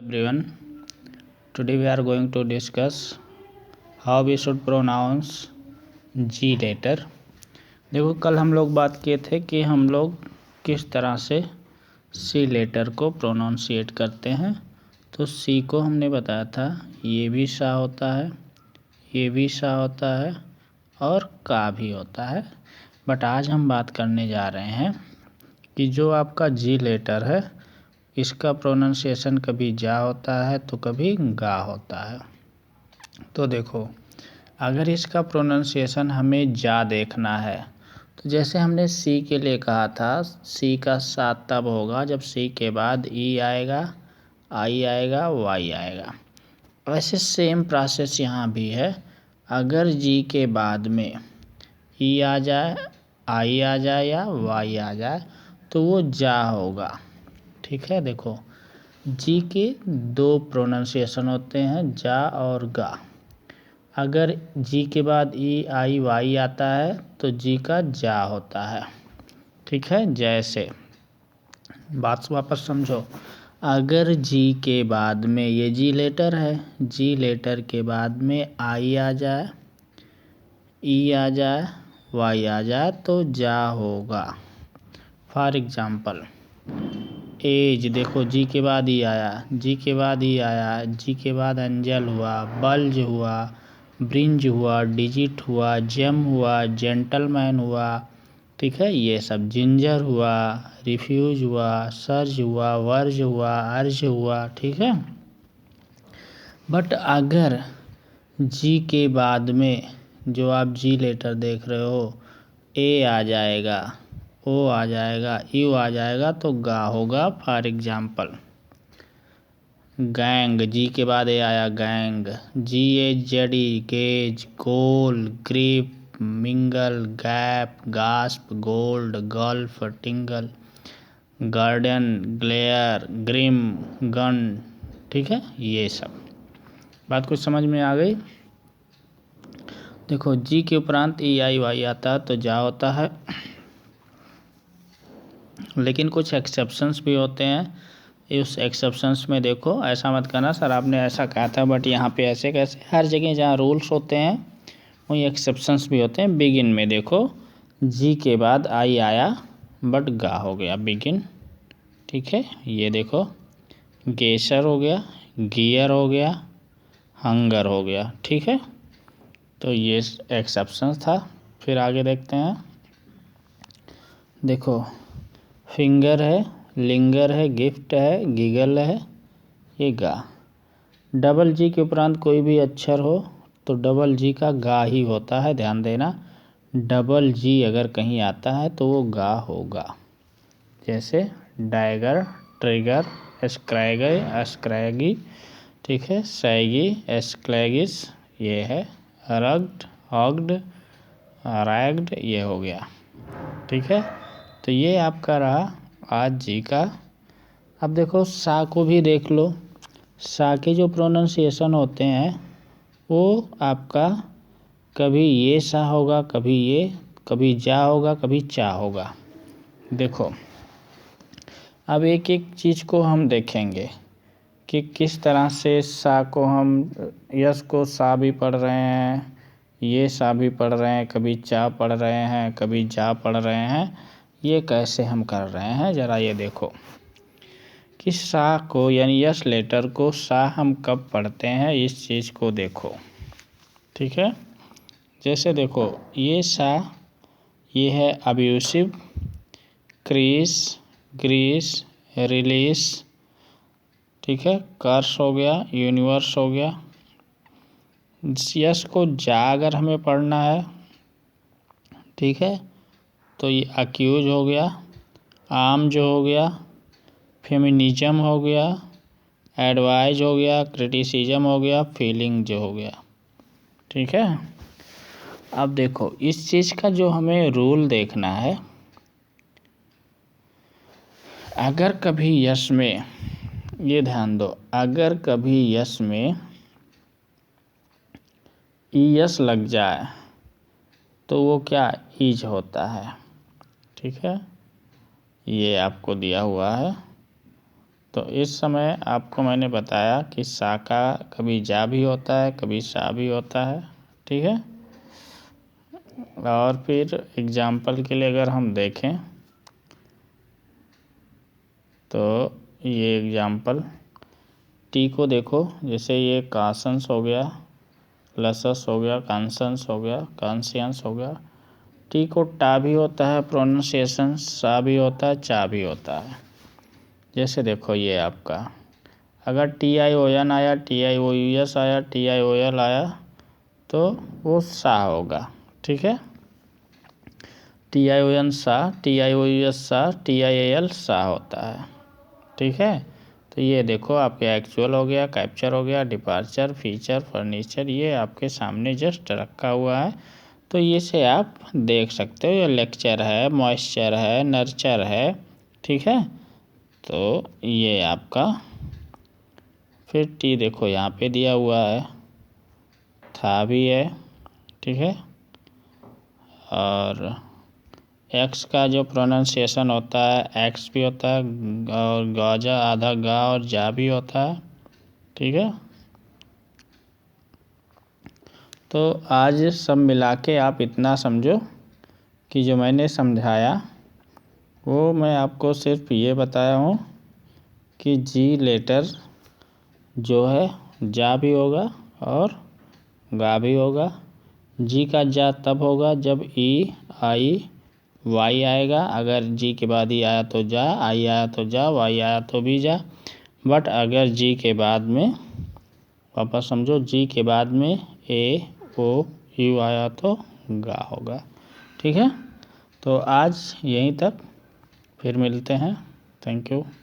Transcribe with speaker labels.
Speaker 1: Everyone, today we are going to discuss how we should pronounce G letter। देखो, कल हम लोग बात किए थे कि हम लोग किस तरह से C लेटर को प्रोनाउंसिएट करते हैं। तो C को हमने बताया था ये भी सा होता है, ये भी सा होता है और का भी होता है। बट आज हम बात करने जा रहे हैं कि जो आपका G लेटर है इसका प्रोनाउंसिएशन कभी जा होता है तो कभी गा होता है। तो देखो, अगर इसका प्रोनाउंसिएशन हमें जा देखना है तो जैसे हमने सी के लिए कहा था, सी का साथ तब होगा जब सी के बाद ई आएगा, आई आएगा, वाई आएगा। वैसे सेम प्रोसेस यहाँ भी है। अगर जी के बाद में ई आ जाए, आई आ जाए या वाई आ जाए तो वो जा होगा। ठीक है, देखो जी के दो प्रोनाउंसिएशन होते हैं, जा और गा। अगर जी के बाद ई आई वाई आता है तो जी का जा होता है। ठीक है, जैसे बात वापस समझो। अगर जी के बाद में ये जी लेटर है, जी लेटर के बाद में आई आ जाए, ई आ जाए, वाई आ जाए तो जा होगा। फॉर एग्जाम्पल एज, देखो जी के बाद ही आया, जी के बाद ही आया, जी के बाद एंजल हुआ, बल्ज हुआ, ब्रिंज हुआ, डिजिट हुआ, जेम हुआ, जेंटलमैन हुआ। ठीक है, ये सब जिंजर हुआ, रिफ्यूज हुआ, सर्ज हुआ, वर्ज हुआ, अर्ज हुआ। ठीक है, बट अगर जी के बाद में जो आप जी लेटर देख रहे हो ए आ जाएगा, ओ आ जाएगा, यू आ जाएगा तो गा होगा। फॉर एग्जाम्पल गैंग, जी के बाद ए आया gang, G A Z E, gaze, goal, grip, mingle, gap, gasp, gold, gulf, tingle, garden, glare, grim, gun. ठीक है, ये सब बात कुछ समझ में आ गई। देखो जी के उपरांत ई आई वाई आता है तो जा होता है, लेकिन कुछ एक्सेप्शंस भी होते हैं। उस एक्सेप्शंस में देखो, ऐसा मत करना सर आपने ऐसा कहा था बट यहाँ पे ऐसे कैसे। हर जगह जहाँ रूल्स होते हैं वही एक्सेप्शंस भी होते हैं। बिगिन में देखो जी के बाद आई आया बट गा हो गया बिगिन। ठीक है, ये देखो गेसर हो गया, गियर हो गया, हंगर हो गया। ठीक है, तो ये एक्सेप्शंस था। फिर आगे देखते हैं। देखो फिंगर है, लिंगर है, गिफ्ट है, गिगल है, ये गा। डबल जी के उपरांत कोई भी अक्षर हो तो डबल जी का गा ही होता है, ध्यान देना। डबल जी अगर कहीं आता है तो वो गा होगा। जैसे डाइगर, ट्रिगर, स्क्रैगर, स्क्रैगी। ठीक है, सैगी, एस्क्लैगिस, ये है रग्ड, हॉग्ड, रैग्ड, ये हो गया। ठीक है, तो ये आपका रहा आज जी का। अब देखो सा को भी देख लो। सा के जो प्रोनाउंसिएशन होते हैं वो आपका कभी ये सा होगा, कभी ये, कभी जा होगा, कभी चा होगा। देखो अब एक एक चीज़ को हम देखेंगे कि किस तरह से सा को हम यस को सा भी पढ़ रहे हैं, ये सा भी पढ़ रहे हैं, कभी चा पढ़ रहे हैं, कभी जा पढ़ रहे हैं। ये कैसे हम कर रहे हैं ज़रा ये देखो कि सा को यानी यस लेटर को सा हम कब पढ़ते हैं, इस चीज़ को देखो। ठीक है, जैसे देखो ये सा, ये है अब्यूसिव, क्रीस, ग्रीस, रिलीज। ठीक है, कर्स हो गया, यूनिवर्स हो गया। यस को जा अगर हमें पढ़ना है, ठीक है, तो ये अक्यूज हो गया, आम जो हो गया, फेमिनिज्म हो गया, एडवाइज हो गया, क्रिटिसिज्म हो गया, फीलिंग जो हो गया। ठीक है, अब देखो इस चीज़ का जो हमें रूल देखना है। अगर कभी यस में, ये ध्यान दो, अगर कभी यस में यस लग जाए तो वो क्या ईज होता है। ठीक है, ये आपको दिया हुआ है। तो इस समय आपको मैंने बताया कि सा का कभी जा भी होता है, कभी सा भी होता है, ठीक है। और फिर एग्जाम्पल के लिए अगर हम देखें तो ये एग्जाम्पल टी को देखो, जैसे ये कांसंस हो गया, लसस हो गया, कांसंस हो गया, कांसियंस हो गया। टी को टा भी होता है प्रोनाउंसिएशन, सा भी होता है, चा भी होता है। जैसे देखो ये आपका अगर टी आई ओ एन आया, T I O U S आया, टी आई ओ एल आया तो वो सा होगा, ठीक है। टी आई ओ एन सा, T I O U S सा, टी आई ए एल सा होता है, ठीक है। तो ये देखो आपके एक्चुअल हो गया, कैप्चर हो गया, डिपार्चर, फीचर, फर्नीचर, ये आपके सामने जस्ट रखा हुआ है। तो ये से आप देख सकते हो, ये लेक्चर है, मॉइस्चर है, नर्चर है, ठीक है। तो ये आपका फिर टी देखो यहाँ पे दिया हुआ है, था भी है, ठीक है। और एक्स का जो प्रोनाउंसिएशन होता है एक्स भी होता है, और गाजा आधा गा और जा भी होता है, ठीक है। तो आज सब मिला के आप इतना समझो कि जो मैंने समझाया वो मैं आपको सिर्फ ये बताया हूँ कि जी लेटर जो है जा भी होगा और गा भी होगा। जी का जा तब होगा जब ई आई वाई आएगा, अगर जी के बाद ई आया तो जा, आई आया तो जा, वाई आया तो भी जा। बट अगर जी के बाद में वापस समझो, जी के बाद में ए ओ यू आया तो गा होगा, ठीक है। तो आज यहीं तक, फिर मिलते हैं। Thank you.